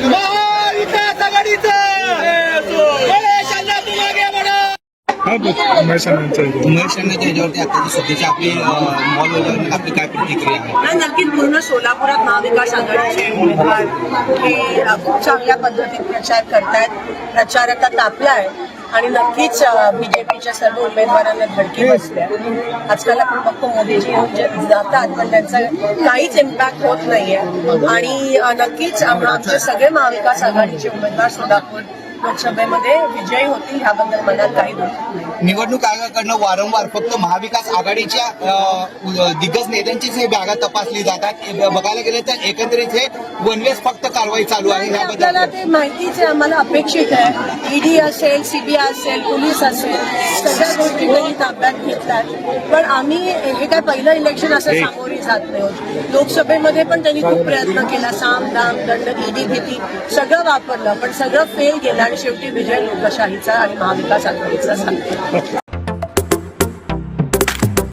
महाविकास आघाडीचं उमेश अण्णांच्या ह्याच्यावरती आता सध्याची आपली मॉलवर आपली काय प्रतिक्रिया आहे? नाही, नक्कीच पूर्ण सोलापुरात महाविकास आघाडीचे उमेदवार हे खूप चांगल्या पद्धतीत प्रचार करतायत. प्रचार आता तापलाय आणि नक्कीच बीजेपीच्या सर्व उमेदवारांना धडकी बसल्या. आजकाल आपण बघतो मोदीजी जातात पण त्यांचा काहीच इम्पॅक्ट होत नाहीये आणि नक्कीच आमचे सगळे महाविकास आघाडीचे उमेदवार सोलापूर लोकसभेमध्ये विजयी होतील ह्याबद्दल मनात काही दुमत नाही. निवडणूक आयोगाकडनं वारंवार फक्त महाविकास आघाडीच्या दिग्गज नेत्यांचीच हे बॅगा तपासली जातात. बघायला गेलं तर एकंदरीत हे वनवेज फक्त कारवाई चालू आहे. आपल्याला ते माहितीच आहे, आम्हाला अपेक्षित आहे. ईडी असेल, सीबीआय असेल, पोलीस असेल, सगळ्या गोष्टी त्यांनी ताब्यात घेतल्यात. पण आम्ही हे काय पहिलं इलेक्शन असं सामोरे जात नाही. लोकसभेमध्ये पण त्यांनी खूप प्रयत्न केला. साम दाम दंड ईडी भीती सगळं वापरलं पण सगळं फेल गेलं आणि शेवटी विजय लोकशाहीचा आणि महाविकास आघाडीचा झाला.